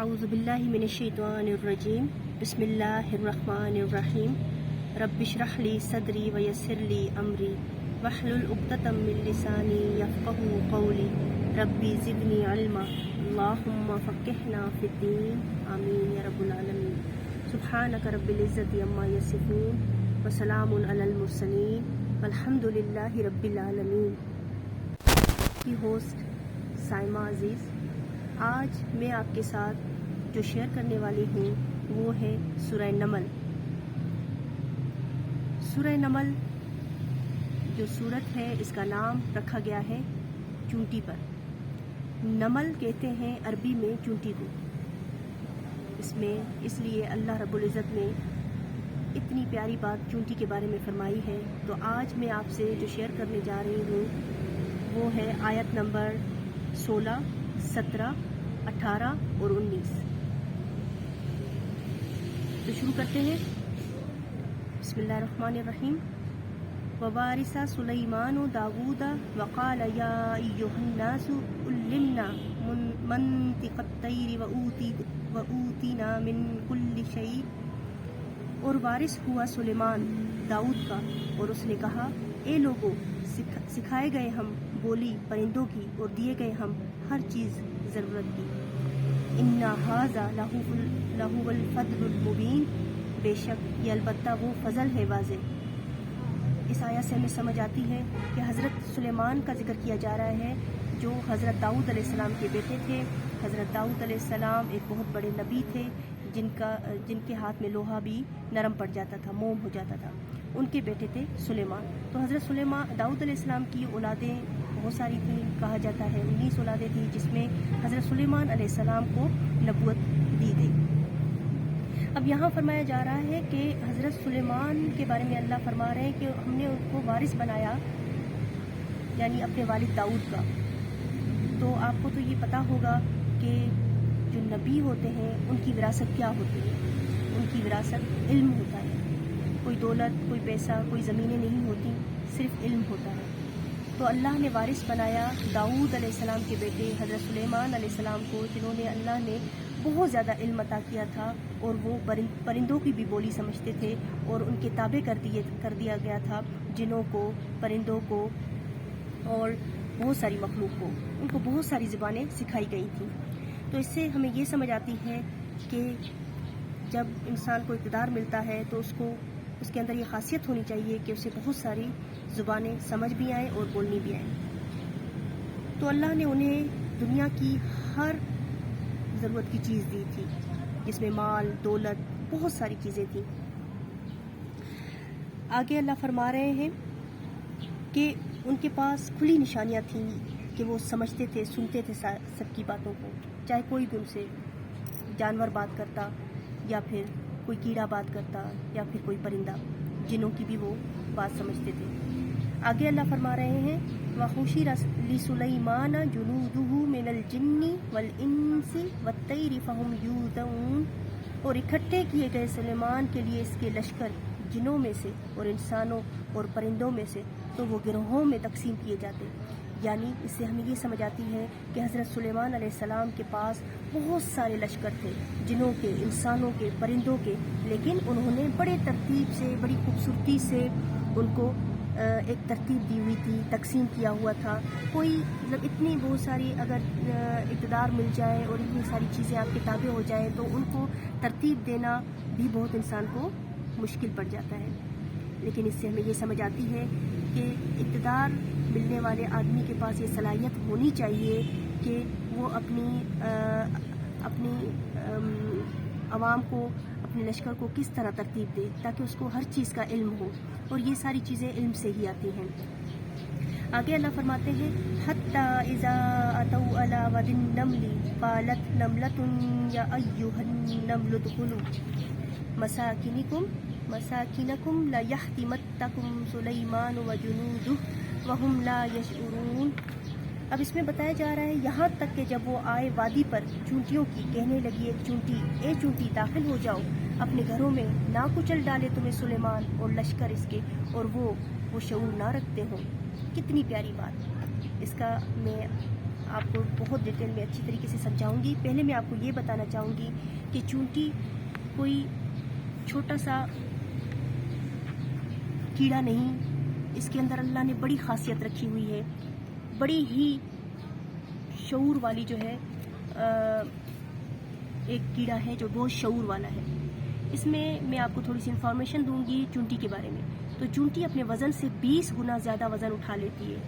اعوذ باللہ من الشیطان الرجیم بسم اللہ الرحمن الرحیم رب اشرح لی صدری ویسر لی امری واحلل عقدۃ من لسانی یفقهوا قولی ربی زدنی علما اللہم فقہنا فی الدین آمین یا رب العالمین سبحانک رب العزت عما یصفون وسلام علی المرسلین والحمد للہ رب العالمین۔ کی ہوسٹ سائمہ عزیز، آج میں آپ کے ساتھ جو شیئر کرنے والی ہوں وہ ہے سورہ نمل۔ سورہ نمل جو سورت ہے اس کا نام رکھا گیا ہے چونٹی پر۔ نمل کہتے ہیں عربی میں چونٹی کو۔ اس لیے اللہ رب العزت نے اتنی پیاری بات چونٹی کے بارے میں فرمائی ہے۔ تو آج میں آپ سے جو شیئر کرنے جا رہی ہوں وہ ہے آیت نمبر 16، 17، 18 اور 19۔ تو شروع کرتے ہیں۔ بسم اللہ الرحمن الرحیم۔ ووارث سلیمان داود وقال یا ایھا الناس علمنا منطق الطیر واوتینا من کل شیء۔ اور وارث ہوا سلیمان داؤد کا، اور اس نے کہا اے لوگوں، سکھائے گئے ہم بولی پرندوں کی اور دیے گئے ہم ہر چیز ضرورت کی۔ ان ھذا لہو الفضل المبین، بے شک یہ البتہ وہ فضل ہے واضح۔ اس آیت سے ہمیں سمجھ آتی ہے کہ حضرت سلیمان کا ذکر کیا جا رہا ہے جو حضرت داؤد علیہ السلام کے بیٹے تھے۔ حضرت داؤد علیہ السلام ایک بہت بڑے نبی تھے جن کے ہاتھ میں لوہا بھی نرم پڑ جاتا تھا، موم ہو جاتا تھا۔ ان کے بیٹے تھے سلیمان۔ تو حضرت داؤد علیہ السلام کی اولادیں بہت ساری تھیں، کہا جاتا ہے 19 اولادیں تھیں، جس میں حضرت سلیمان علیہ السلام کو نبوت دی گئی۔ اب یہاں فرمایا جا رہا ہے کہ حضرت سلیمان کے بارے میں اللہ فرما رہے ہیں کہ ہم نے ان کو وارث بنایا، یعنی اپنے والد داؤد کا۔ تو آپ کو تو یہ پتہ ہوگا کہ جو نبی ہوتے ہیں ان کی وراثت کیا ہوتی ہے۔ ان کی وراثت علم ہوتا ہے۔ کوئی دولت، کوئی پیسہ، کوئی زمینیں نہیں ہوتی، صرف علم ہوتا ہے۔ تو اللہ نے وارث بنایا داؤد علیہ السلام کے بیٹے حضرت سلیمان علیہ السلام کو، جنہوں نے اللہ نے بہت زیادہ علم عطا کیا تھا، اور وہ پرندوں کی بھی بولی سمجھتے تھے، اور ان کے تابع کر دیا گیا تھا جنوں کو، پرندوں کو اور بہت ساری مخلوق کو۔ ان کو بہت ساری زبانیں سکھائی گئی تھیں۔ تو اس سے ہمیں یہ سمجھ آتی ہے کہ جب انسان کو اقتدار ملتا ہے تو اس کے اندر یہ خاصیت ہونی چاہیے کہ اسے بہت ساری زبانیں سمجھ بھی آئیں اور بولنی بھی آئیں۔ تو اللہ نے انہیں دنیا کی ہر ضرورت کی چیز دی تھی، جس میں مال، دولت، بہت ساری چیزیں تھیں۔ آگے اللہ فرما رہے ہیں کہ ان کے پاس کھلی نشانیاں تھیں کہ وہ سمجھتے تھے، سنتے تھے سب کی باتوں کو، چاہے کوئی بھی ان سے جانور بات کرتا، یا پھر کوئی کیڑا بات کرتا، یا پھر کوئی پرندہ، جنوں کی بھی وہ بات سمجھتے تھے۔ آگے اللہ فرما رہے ہیں وَحُشِرَ لِسُلَيْمَانَ جُنُودُهُ مِنَ الْجِنِّ وَالْإِنسِ وَالطَّيْرِ فَهُمْ يُوزَعُونَ۔ اور اکٹھے کیے گئے سلیمان کے لیے اس کے لشکر جنوں میں سے اور انسانوں اور پرندوں میں سے، تو وہ گروہوں میں تقسیم کیے جاتے۔ یعنی اس سے ہمیں یہ سمجھ آتی ہے کہ حضرت سلیمان علیہ السلام کے پاس بہت سارے لشکر تھے، جنوں کے، انسانوں کے، پرندوں کے، لیکن انہوں نے بڑے ترتیب سے، بڑی خوبصورتی سے ان کو ایک ترتیب دی ہوئی تھی، تقسیم کیا ہوا تھا۔ کوئی مطلب اتنی بہت ساری اگر اقتدار مل جائے اور اتنی ساری چیزیں آپ کے تابع ہو جائیں تو ان کو ترتیب دینا بھی بہت انسان کو مشکل پڑ جاتا ہے۔ لیکن اس سے ہمیں یہ سمجھ آتی ہے کہ اقتدار ملنے والے آدمی کے پاس یہ صلاحیت ہونی چاہیے کہ وہ اپنی عوام کو، اپنے لشکر کو کس طرح ترتیب دے، تاکہ اس کو ہر چیز کا علم ہو، اور یہ ساری چیزیں علم سے ہی آتی ہیں۔ آگے اللہ فرماتے ہیں حَتَّى إِذَا أَتَوْا عَلَى وَادِ النَّمْلِ قَالَتْ نَمْلَةٌ يَا أَيُّهَا النَّمْلُ ادْخُلُوا مَسَاكِنَكُمْ لَا يَحْطِمَنَّكُمْ سُلَيْمَانُ وَجُنُودُهُ وَهُمْ لَا يَشْعُرُونَ۔ اب اس میں بتایا جا رہا ہے یہاں تک کہ جب وہ آئے وادی پر چونٹیوں کی، کہنے لگی ایک چونٹی اے چونٹی داخل ہو جاؤ اپنے گھروں میں، نہ کچل ڈالے تمہیں سلیمان اور لشکر اس کے، اور وہ شعور نہ رکھتے ہوں۔ کتنی پیاری بات۔ اس کا میں آپ کو بہت ڈیٹیل میں اچھی طریقے سے سمجھاؤں گی۔ پہلے میں آپ کو یہ بتانا چاہوں گی کہ چونٹی کوئی چھوٹا سا کیڑا نہیں، اس کے اندر اللہ نے بڑی خاصیت رکھی ہوئی ہے، بڑی ہی شعور والی جو ہے ایک کیڑا ہے جو بہت شعور والا ہے۔ اس میں آپ کو تھوڑی سی انفارمیشن دوں گی چونٹی کے بارے میں۔ تو چونٹی اپنے وزن سے 20 گنا زیادہ وزن اٹھا لیتی ہے۔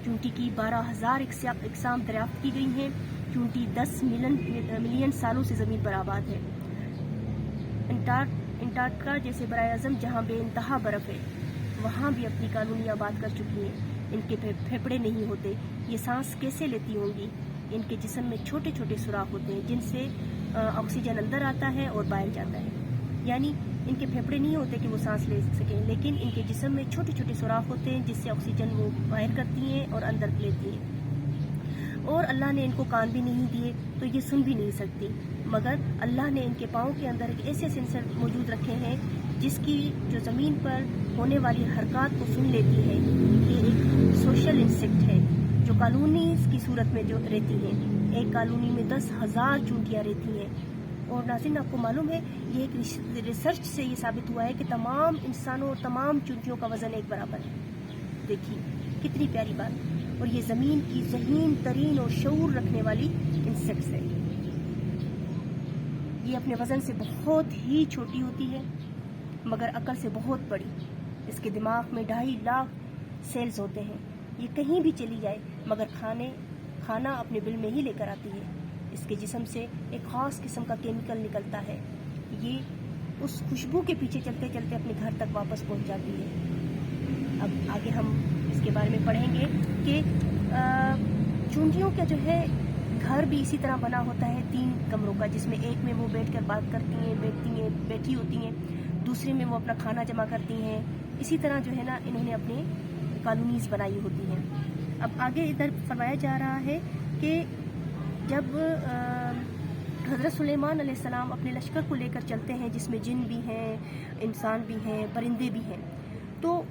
چونٹی کی 12,000 اقسام دریافت کی گئی ہیں۔ چونٹی 10 ملین سالوں سے زمین پر آباد ہے۔ انٹارکٹیکا جیسے برائے اعظم جہاں بے انتہا برف ہے، وہاں بھی اپنی کالونی آباد کر چکی ہیں۔ ان کے پھیپھڑے نہیں ہوتے، یہ سانس کیسے لیتی ہوں گی؟ ان کے جسم میں چھوٹے چھوٹے سوراخ ہوتے ہیں جن سے آکسیجن اندر آتا ہے اور باہر جاتا ہے۔ یعنی ان کے پھیپھڑے نہیں ہوتے کہ وہ سانس لے سکیں، لیکن ان کے جسم میں چھوٹے چھوٹے سوراخ ہوتے ہیں جس سے آکسیجن وہ باہر کرتی ہیں اور اندر لیتی ہیں۔ اور اللہ نے ان کو کان بھی نہیں دیے تو یہ سن بھی نہیں سکتی، مگر اللہ نے ان کے پاؤں کے اندر ایک ایسے سینسر موجود رکھے ہیں جس کی جو زمین پر ہونے والی حرکات کو سن لیتی ہے۔ یہ ایک سوشل انسیکٹ ہے جو کالونیز کی صورت میں جو رہتی ہیں۔ ایک کالونی میں 10,000 چونٹیاں رہتی ہیں۔ اور ناظرین، آپ کو معلوم ہے یہ ایک ریسرچ سے یہ ثابت ہوا ہے کہ تمام انسانوں اور تمام چونٹیوں کا وزن ایک برابر ہے۔ دیکھیے کتنی پیاری بات، اور یہ زمین کی ذہین ترین اور شعور رکھنے والی انسیکٹس ہے۔ یہ اپنے وزن سے بہت ہی چھوٹی ہوتی ہے مگر عقل سے بہت بڑی۔ اس کے دماغ میں 2.5 لاکھ سیلز ہوتے ہیں۔ یہ کہیں بھی چلی جائے مگر کھانا اپنے بل میں ہی لے کر آتی ہے۔ اس کے جسم سے ایک خاص قسم کا کیمیکل نکلتا ہے، یہ اس خوشبو کے پیچھے چلتے چلتے اپنے گھر تک واپس پہنچ جاتی ہے۔ اب آگے ہم اس کے بارے میں پڑھیں گے کہ چونٹیوں کا جو ہے گھر بھی اسی طرح بنا ہوتا ہے 3 کمروں کا، جس میں ایک میں وہ بیٹھ کر بات کرتی ہیں، بیٹھی ہوتی ہیں، دوسرے میں وہ اپنا کھانا جمع کرتی ہیں۔ اسی طرح جو ہے نا انہوں نے اپنے کالونیز بنائی ہوتی ہیں۔ اب آگے ادھر فرمایا جا رہا ہے کہ جب حضرت سلیمان علیہ السلام اپنے لشکر کو لے کر چلتے ہیں جس میں جن بھی ہیں، انسان بھی ہیں، پرندے بھی ہیں، تو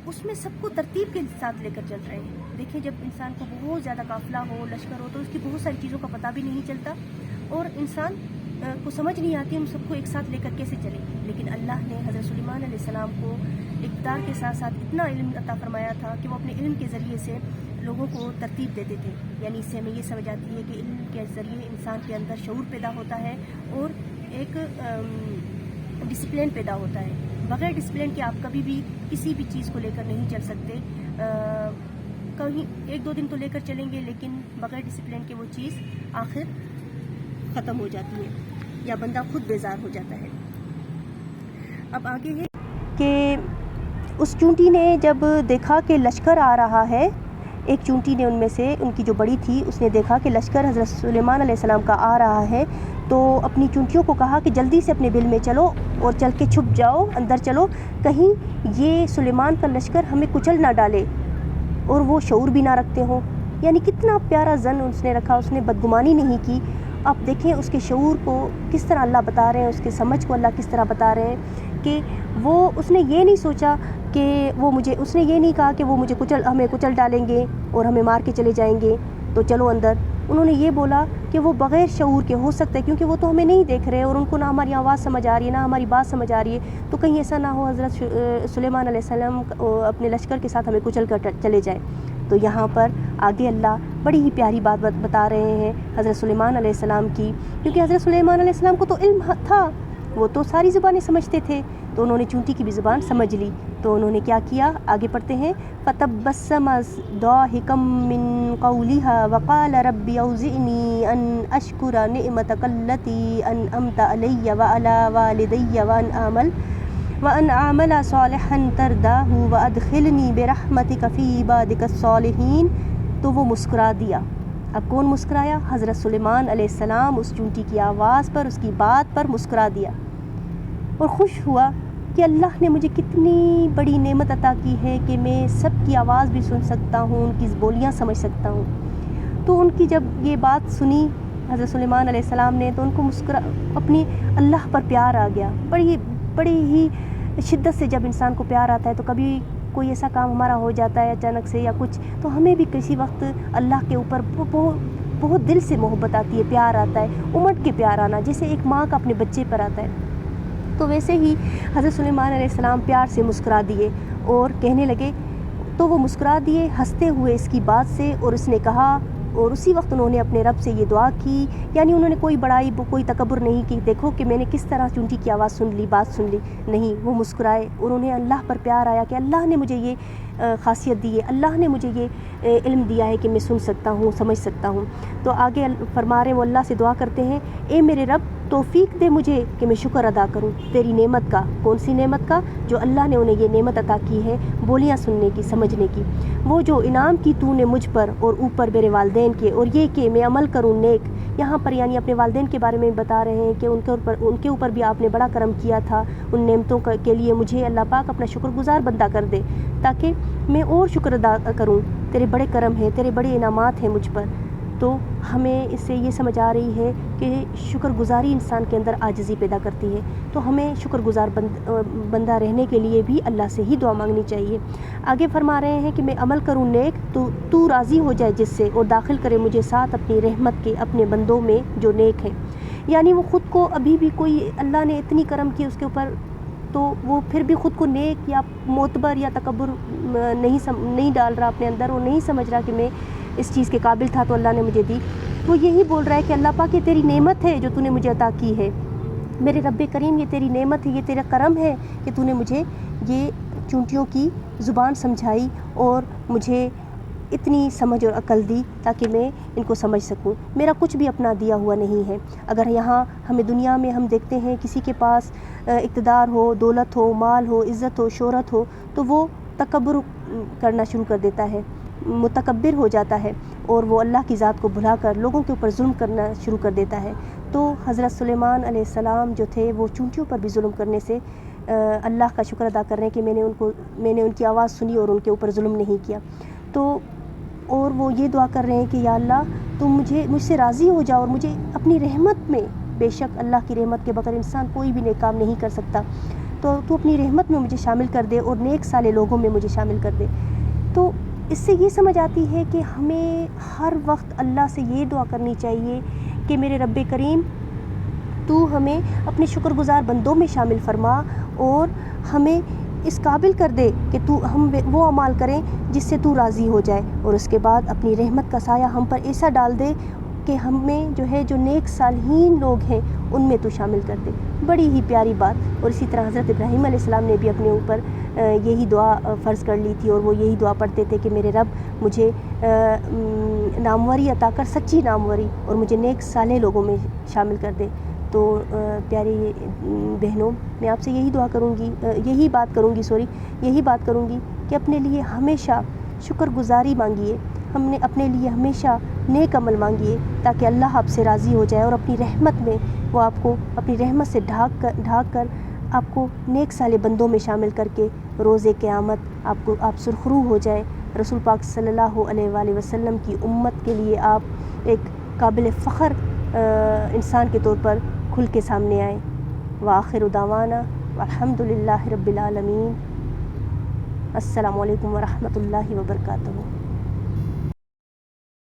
اس میں سب کو ترتیب کے ساتھ لے کر چل رہے ہیں۔ دیکھیں جب انسان کو بہت زیادہ قافلہ ہو، لشکر ہو، تو اس کی بہت ساری چیزوں کا پتہ بھی نہیں چلتا اور انسان کو سمجھ نہیں آتی ان سب کو ایک ساتھ لے کر کیسے چلے۔ لیکن اللہ نے حضرت سلیمان علیہ السلام کو اقتدار کے ساتھ ساتھ اتنا علم عطا فرمایا تھا کہ وہ اپنے علم کے ذریعے سے لوگوں کو ترتیب دیتے تھے۔ یعنی اس سے ہمیں یہ سمجھ آتی ہے کہ علم کے ذریعے انسان کے اندر شعور پیدا ہوتا ہے اور ایک ڈسپلن پیدا ہوتا ہے۔ بغیر ڈسپلن کے آپ کبھی بھی کسی بھی چیز کو لے کر نہیں چل سکتے۔ کہیں 1-2 دن تو لے کر چلیں گے لیکن بغیر ڈسپلن کے وہ چیز آخر ختم ہو جاتی ہے یا بندہ خود بیزار ہو جاتا ہے۔ اب آگے ہے کہ اس چونٹی نے جب دیکھا کہ لشکر آ رہا ہے، ایک چونٹی نے ان میں سے، ان کی جو بڑی تھی، اس نے دیکھا کہ لشکر حضرت سلیمان علیہ السلام کا آ رہا ہے، تو اپنی چونٹیوں کو کہا کہ جلدی سے اپنے بل میں چلو اور چل کے چھپ جاؤ، اندر چلو، کہیں یہ سلیمان کا لشکر ہمیں کچل نہ ڈالے اور وہ شعور بھی نہ رکھتے ہوں۔ یعنی کتنا پیارا ظن اس نے رکھا، اس نے بدگمانی نہیں کی۔ آپ دیکھیں اس کے شعور کو کس طرح اللہ بتا رہے ہیں، اس کے سمجھ کو اللہ کس طرح بتا رہے ہیں کہ اس نے یہ نہیں سوچا کہ اس نے یہ نہیں کہا کہ وہ ہمیں کچل ڈالیں گے اور ہمیں مار کے چلے جائیں گے تو چلو اندر۔ انہوں نے یہ بولا کہ وہ بغیر شعور کے ہو سکتا ہے کیونکہ وہ تو ہمیں نہیں دیکھ رہے اور ان کو نہ ہماری آواز سمجھ آ رہی ہے نہ ہماری بات سمجھ آ رہی ہے، تو کہیں ایسا نہ ہو حضرت سلیمان علیہ السلام اپنے لشکر کے ساتھ ہمیں کچل کر چلے جائیں۔ تو یہاں پر آگے اللہ بڑی ہی پیاری بات بتا رہے ہیں حضرت سلیمان علیہ السلام کی، کیونکہ حضرت سلیمان علیہ السلام کو تو علم تھا، وہ تو ساری زبانیں سمجھتے تھے، تو انہوں نے چونٹی کی بھی زبان سمجھ لی۔ تو انہوں نے کیا کیا، آگے پڑھتے ہیں، فَتَبَسَّمَ ضَاحِكًا مِّن قَوْلِهَا وَقَالَ رَبِّ أَوْزِعْنِي أَنْ أَشْكُرَ نِعْمَتَكَ الَّتِي أَنْعَمْتَ عَلَيَّ وَعَلَى وَالِدَيَّ وَأَنْ أَعْمَلَ صَالِحًا تَرْضَاهُ وَأَدْخِلْنِي بِرَحْمَتِكَ فِي عِبَادِكَ الصَّالِحِينَ۔ تو وہ مسکرا دیا۔ اب کون مسکرایا؟ حضرت سلیمان علیہ السلام اس چونٹی کی آواز پر، اس کی بات پر مسکرا دیا اور خوش ہوا کہ اللہ نے مجھے کتنی بڑی نعمت عطا کی ہے کہ میں سب کی آواز بھی سن سکتا ہوں، ان کی بولیاں سمجھ سکتا ہوں۔ تو ان کی جب یہ بات سنی حضرت سلیمان علیہ السلام نے، تو ان کو اپنی اللہ پر پیار آ گیا۔ بڑی ہی شدت سے جب انسان کو پیار آتا ہے تو کبھی کوئی ایسا کام ہمارا ہو جاتا ہے اچانک سے یا کچھ، تو ہمیں بھی کسی وقت اللہ کے اوپر بہت دل سے محبت آتی ہے، پیار آتا ہے، امٹ کے پیار آنا، جیسے ایک ماں کا اپنے بچے پر آتا ہے۔ تو ویسے ہی حضرت سلیمان علیہ السلام پیار سے مسکرا دیے اور کہنے لگے، تو وہ مسکرا دیے ہنستے ہوئے اس کی بات سے، اور اس نے کہا، اور اسی وقت انہوں نے اپنے رب سے یہ دعا کی، یعنی انہوں نے کوئی بڑائی کوئی تکبر نہیں کی، دیکھو کہ میں نے کس طرح چونٹی کی آواز سن لی، بات سن لی، نہیں، وہ مسکرائے اور انہیں اللہ پر پیار آیا کہ اللہ نے مجھے یہ خاصیت دی ہے، اللہ نے مجھے یہ علم دیا ہے کہ میں سن سکتا ہوں، سمجھ سکتا ہوں۔ تو آگے فرما رہے ہیں، وہ اللہ سے دعا کرتے ہیں، اے میرے رب توفیق دے مجھے کہ میں شکر ادا کروں تیری نعمت کا۔ کون سی نعمت کا؟ جو اللہ نے انہیں یہ نعمت عطا کی ہے بولیاں سننے کی، سمجھنے کی، وہ جو انعام کی تو نے مجھ پر اور اوپر میرے والدین کے، اور یہ کہ میں عمل کروں نیک۔ یہاں پر یعنی اپنے والدین کے بارے میں بتا رہے ہیں کہ ان کے اوپر بھی آپ نے بڑا کرم کیا تھا، ان نعمتوں کے لیے مجھے اللہ پاک اپنا شکر گزار بندہ کر دے تاکہ میں اور شکر ادا کروں، تیرے بڑے کرم ہیں، تیرے بڑے انعامات ہیں مجھ پر۔ تو ہمیں اس سے یہ سمجھ آ رہی ہے کہ شکر گزاری انسان کے اندر عاجزی پیدا کرتی ہے، تو ہمیں شکر گزار بندہ رہنے کے لیے بھی اللہ سے ہی دعا مانگنی چاہیے۔ آگے فرما رہے ہیں کہ میں عمل کروں نیک تو راضی ہو جائے جس سے، اور داخل کرے مجھے ساتھ اپنی رحمت کے اپنے بندوں میں جو نیک ہیں۔ یعنی وہ خود کو ابھی بھی کوئی اللہ نے اتنی کرم کی اس کے اوپر، تو وہ پھر بھی خود کو نیک یا معتبر یا تکبر نہیں ڈال رہا اپنے اندر، اور نہیں سمجھ رہا کہ میں اس چیز کے قابل تھا تو اللہ نے مجھے دی۔ وہ یہی بول رہا ہے کہ اللہ پاک یہ تیری نعمت ہے جو تو نے مجھے عطا کی ہے، میرے رب کریم یہ تیری نعمت ہے، یہ تیرا کرم ہے کہ تو نے مجھے یہ چونٹیوں کی زبان سمجھائی اور مجھے اتنی سمجھ اور عقل دی تاکہ میں ان کو سمجھ سکوں۔ میرا کچھ بھی اپنا دیا ہوا نہیں ہے۔ اگر یہاں ہمیں دنیا میں ہم دیکھتے ہیں کسی کے پاس اقتدار ہو، دولت ہو، مال ہو، عزت ہو، شہرت ہو، تو وہ تکبر کرنا شروع کر دیتا ہے، متکبر ہو جاتا ہے، اور وہ اللہ کی ذات کو بھلا کر لوگوں کے اوپر ظلم کرنا شروع کر دیتا ہے۔ تو حضرت سلیمان علیہ السلام جو تھے وہ چونٹیوں پر بھی ظلم کرنے سے اللہ کا شکر ادا کر رہے ہیں کہ میں نے ان کی آواز سنی اور ان کے اوپر ظلم نہیں کیا۔ تو اور وہ یہ دعا کر رہے ہیں کہ یا اللہ تم مجھ سے راضی ہو جاؤ اور مجھے اپنی رحمت میں، بے شک اللہ کی رحمت کے بغیر انسان کوئی بھی نیک کام نہیں کر سکتا، تو اپنی رحمت میں مجھے شامل کر دے اور نیک صالح لوگوں میں مجھے شامل کر دے۔ تو اس سے یہ سمجھ آتی ہے کہ ہمیں ہر وقت اللہ سے یہ دعا کرنی چاہیے کہ میرے رب کریم تو ہمیں اپنے شکر گزار بندوں میں شامل فرما، اور ہمیں اس قابل کر دے کہ ہم وہ اعمال کریں جس سے تو راضی ہو جائے، اور اس کے بعد اپنی رحمت کا سایہ ہم پر ایسا ڈال دے کہ ہمیں جو نیک صالحین لوگ ہیں ان میں تو شامل کر دے۔ بڑی ہی پیاری بات۔ اور اسی طرح حضرت ابراہیم علیہ السلام نے بھی اپنے اوپر یہی دعا فرض کر لی تھی، اور وہ یہی دعا پڑھتے تھے کہ میرے رب مجھے ناموری عطا کر، سچی ناموری، اور مجھے نیک صالح لوگوں میں شامل کر دے۔ تو پیاری بہنوں، میں آپ سے یہی بات کروں گی کہ اپنے لیے ہمیشہ شکر گزاری مانگیے، ہم نے اپنے لیے ہمیشہ نیک عمل مانگیے تاکہ اللہ آپ سے راضی ہو جائے، اور اپنی رحمت میں وہ آپ کو اپنی رحمت سے ڈھانک کر آپ کو نیک صالح بندوں میں شامل کر کے روز قیامت آپ سرخرو ہو جائیں، رسول پاک صلی اللہ علیہ وآلہ وسلم کی امت کے لیے آپ ایک قابل فخر انسان کے طور پر کھل کے سامنے آئیں۔ وآخر دعوانا والحمد للہ رب العالمین۔ السلام علیکم ورحمۃ اللہ وبرکاتہ۔